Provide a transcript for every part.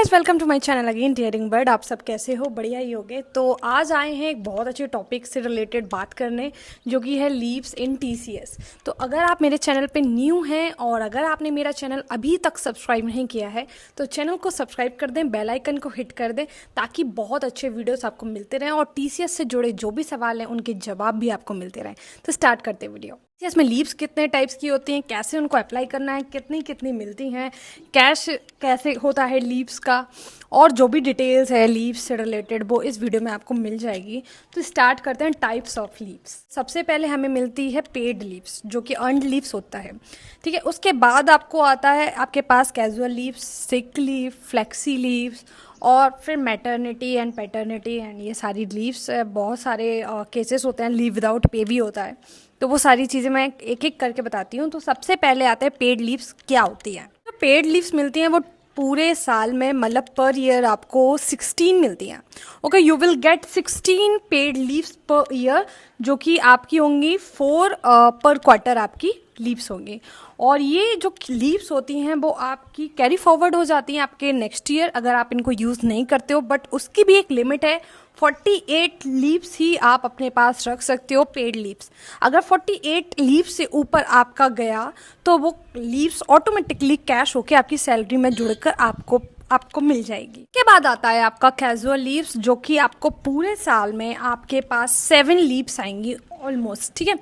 Guys, welcome to my channel again tearing bird. आप सब कैसे हो? बढ़िया ही होगे। तो आज आए हैं एक बहुत अच्छे टॉपिक से रिलेटेड बात करने, जो कि है लीव्स इन टीसीएस। तो अगर आप मेरे चैनल पे न्यू हैं और अगर आपने मेरा चैनल अभी तक सब्सक्राइब नहीं किया है तो चैनल को सब्सक्राइब कर दें, बेल आइकन को हिट कर दें, ताकि बहुत अच्छे वीडियोस आपको मिलते रहें और टीसीएस से जुड़े जो भी सवाल हैं उनके जवाब भी आपको मिलते रहें। तो स्टार्ट करते हैं वीडियो। इसमें लीव्स कितने टाइप्स की होती हैं, कैसे उनको अप्लाई करना है, कितनी कितनी मिलती हैं, कैश कैसे होता है लीव्स का, और जो भी डिटेल्स है लीव्स से रिलेटेड वो इस वीडियो में आपको मिल जाएगी। तो स्टार्ट करते हैं टाइप्स ऑफ लीव्स। सबसे पहले हमें मिलती है पेड लीव्स, जो कि अर्नड लीव्स होता है, ठीक है। उसके बाद आपको आता है आपके पास casual leaves, sick leave, flexi leaves, और फिर मैटरनिटी एंड पैटर्निटी एंड ये सारी लीव्स। बहुत सारे केसेस होते हैं, लीव विदाउट पे भी होता है। तो वो सारी चीज़ें मैं एक एक करके बताती हूँ। तो सबसे पहले आते हैं पेड लीव्स क्या होती हैं। तो पेड लीव्स मिलती हैं वो पूरे साल में, मतलब पर ईयर आपको 16 मिलती हैं। Okay, you will get 16 paid leaves per year, जो कि आपकी होंगी 4 पर क्वार्टर आपकी लीव्स होंगी। और ये जो लीव्स होती हैं वो आपकी कैरी फॉरवर्ड हो जाती हैं आपके नेक्स्ट ईयर, अगर आप इनको यूज़ नहीं करते हो। बट उसकी भी एक लिमिट है, 48 लीव्स ही आप अपने पास रख सकते हो पेड लीव्स। अगर 48 लीव्स से ऊपर आपका गया तो वो लीव्स ऑटोमेटिकली कैश होके आपकी सैलरी में जुड़कर आपको मिल जाएगी। के बाद आता है आपका कैजुअल लीव्स, जो कि आपको पूरे साल में आपके पास 7 लीव्स आएंगी ऑलमोस्ट, ठीक है।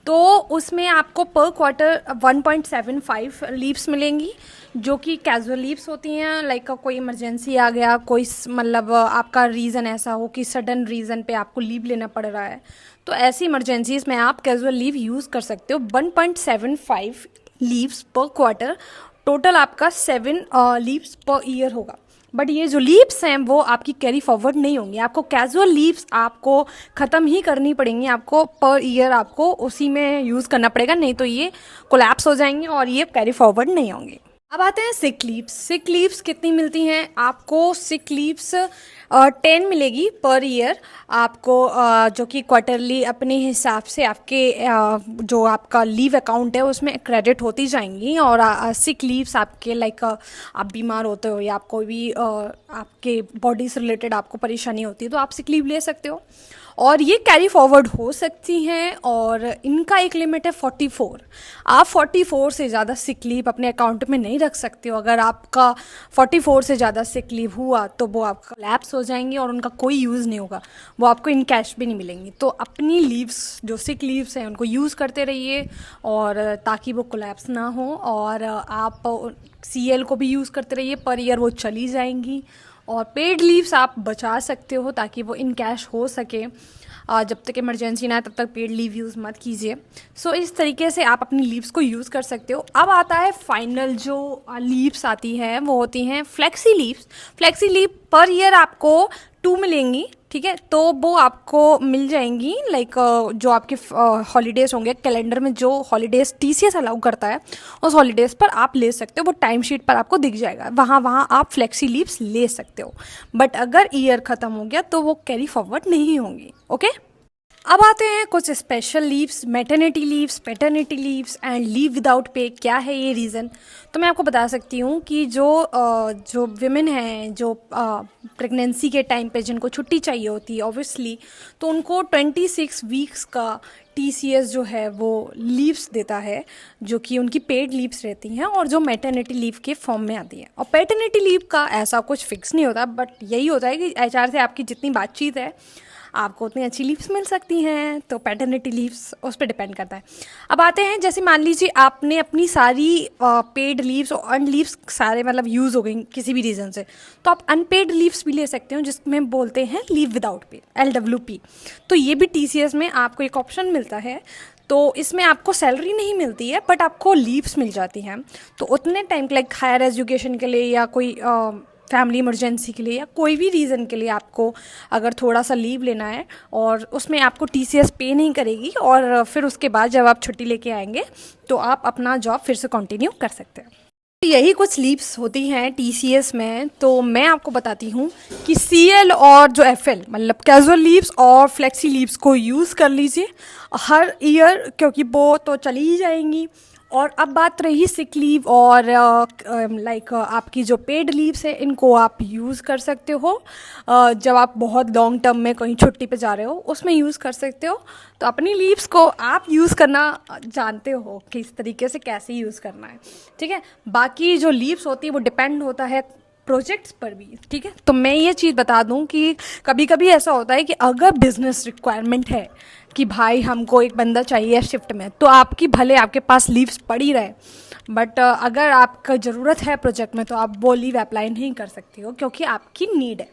तो उसमें आपको पर क्वार्टर 1.75 लीव्स मिलेंगी, जो कि कैजुअल लीव्स होती हैं। लाइक कोई इमरजेंसी आ गया, कोई मतलब आपका रीज़न ऐसा हो कि सडन रीज़न पे आपको लीव लेना पड़ रहा है, तो ऐसी इमरजेंसीज में आप कैजुअल लीव यूज़ कर सकते हो। 1.75 लीव्स पर क्वार्टर, टोटल आपका 7 लीव्स पर ईयर होगा। बट ये जो लीव्स हैं वो आपकी कैरी फॉरवर्ड नहीं होंगी। आपको कैजुअल लीव्स आपको ख़त्म ही करनी पड़ेंगी, आपको पर ईयर आपको उसी में यूज़ करना पड़ेगा, नहीं तो ये कोलैप्स हो जाएंगी और ये कैरी फॉरवर्ड नहीं होंगी। अब आते हैं सिक लीव्स। सिक लीव्स कितनी मिलती हैं आपको? सिक लीव्स 10 मिलेगी पर ईयर आपको, जो कि क्वार्टरली अपने हिसाब से आपके जो आपका लीव अकाउंट है उसमें क्रेडिट होती जाएंगी। और सिक लीव्स आपके लाइक आप बीमार होते हो या कोई भी आपके बॉडी से रिलेटेड आपको परेशानी होती है तो आप सिक लीव ले सकते हो, और ये कैरी फॉरवर्ड हो सकती हैं। और इनका एक लिमिट है 44। आप 44 से ज़्यादा सिक लीव अपने अकाउंट में नहीं रख सकते हो। अगर आपका 44 से ज़्यादा सिक लीव हुआ तो वो आपका लैप्स हो जाएंगी और उनका कोई यूज़ नहीं होगा, वो आपको इन कैश भी नहीं मिलेंगी। तो अपनी लीव्स जो सिक लीव्स हैं उनको यूज़ करते रहिए, और ताकि वो कोलैप्स ना हो। और आप CL को भी यूज़ करते रहिए, पर ईयर वो चली जाएंगी। और पेड लीव्स आप बचा सकते हो ताकि वो इन कैश हो सके। जब तक इमरजेंसी ना आए तब तक पेड लीव यूज़ मत कीजिए। सो इस तरीके से आप अपनी लीव्स को यूज़ कर सकते हो। अब आता है फाइनल जो लीव्स आती है, वो होती हैं flexi leaves. Flexi leave per year आपको 2 मिलेंगी, ठीक है। तो वो आपको मिल जाएंगी लाइक जो आपके हॉलीडेज़ होंगे, कैलेंडर में जो हॉलीडेज़ TCS अलाउ करता है उस हॉलीडेज़ पर आप ले सकते हो। वो टाइम शीट पर आपको दिख जाएगा, वहाँ आप फ्लेक्सी लीव्स ले सकते हो। बट अगर ईयर ख़त्म हो गया तो वो कैरी फॉरवर्ड नहीं होंगी, ओके। अब आते हैं कुछ special leaves, maternity leaves, paternity leaves and leave without pay. क्या है ये रीज़न? तो मैं आपको बता सकती हूँ कि जो विमेन हैं, जो प्रेगनेंसी के टाइम पे जिनको छुट्टी चाहिए होती है ऑब्वियसली, तो उनको 26 वीक्स का TCS जो है वो लीव्स देता है, जो कि उनकी पेड लीव्स रहती हैं और जो मैटरनिटी लीव के फॉर्म में आती हैं। और पैटर्निटी लीव का ऐसा कुछ फिक्स नहीं होता, बट यही होता है कि HR से आपकी जितनी बातचीत है आपको उतनी अच्छी लीव्स मिल सकती हैं। तो पैटर्निटी लीव्स उस पर डिपेंड करता है। अब आते हैं, जैसे मान लीजिए आपने अपनी सारी पेड लीव्स और अर्न लीव्स सारे मतलब यूज़ हो गई किसी भी रीज़न से, तो आप अनपेड लीव्स भी ले सकते हो, जिसमें बोलते हैं लीव विदाउट पे, LWP। तो ये भी TCS में आपको एक ऑप्शन मिलता है। तो इसमें आपको सैलरी नहीं मिलती है बट आपको लीव्स मिल जाती हैं। तो उतने टाइम लाइक हायर एजुकेशन के लिए या कोई फैमिली इमरजेंसी के लिए या कोई भी रीज़न के लिए आपको अगर थोड़ा सा लीव लेना है, और उसमें आपको TCS पे नहीं करेगी, और फिर उसके बाद जब आप छुट्टी लेके आएंगे तो आप अपना जॉब फिर से कंटिन्यू कर सकते हैं। यही कुछ लीव्स होती हैं TCS में। तो मैं आपको बताती हूँ कि CL और जो FL मतलब कैजुअल लीव्स और फ्लेक्सी लीव्स को यूज़ कर लीजिए हर ईयर, क्योंकि वो तो चली ही जाएंगी। और अब बात रही सिक लीव और लाइक आपकी जो पेड लीव्स है, इनको आप यूज़ कर सकते हो जब आप बहुत लॉन्ग टर्म में कहीं छुट्टी पे जा रहे हो, उसमें यूज़ कर सकते हो। तो अपनी लीव्स को आप यूज़ करना जानते हो किस तरीके से कैसे यूज़ करना है, ठीक है। बाकी जो लीव्स होती है वो डिपेंड होता है प्रोजेक्ट्स पर भी, ठीक है। तो मैं ये चीज़ बता दूं कि कभी कभी ऐसा होता है कि अगर बिजनेस रिक्वायरमेंट है कि भाई हमको एक बंदा चाहिए शिफ्ट में, तो आपकी भले आपके पास लीव्स पड़ी रहे, बट अगर आपका ज़रूरत है प्रोजेक्ट में तो आप वो लीव अप्लाई नहीं कर सकते हो, क्योंकि आपकी नीड है,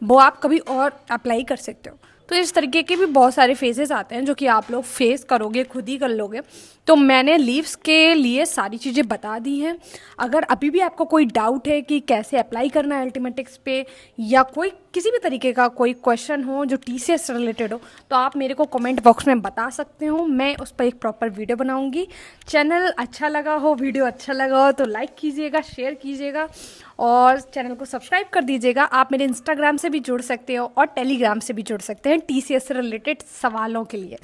वो आप कभी और अप्लाई कर सकते हो। तो इस तरीके के भी बहुत सारे फेजेस आते हैं जो कि आप लोग फेस करोगे, खुद ही कर लोगे। तो मैंने लीव्स के लिए सारी चीज़ें बता दी हैं। अगर अभी भी आपको कोई डाउट है कि कैसे अप्लाई करना है अल्टीमेटिक्स पे, या कोई किसी भी तरीके का कोई क्वेश्चन हो जो TCS से रिलेटेड हो, तो आप मेरे को कमेंट बॉक्स में बता सकते हो। मैं उस पर एक प्रॉपर वीडियो बनाऊंगी। चैनल अच्छा लगा हो, वीडियो अच्छा लगा हो तो लाइक कीजिएगा, शेयर कीजिएगा और चैनल को सब्सक्राइब कर दीजिएगा। आप मेरे इंस्टाग्राम से भी जुड़ सकते हो और टेलीग्राम से भी जुड़ सकते हैं TCS से रिलेटेड सवालों के लिए।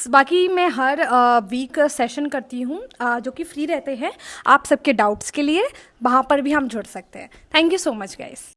बाकी मैं हर वीक सेशन करती हूँ जो कि फ्री रहते हैं आप सबके डाउट्स के लिए, वहाँ पर भी हम जुड़ सकते हैं। Thank you so much guys.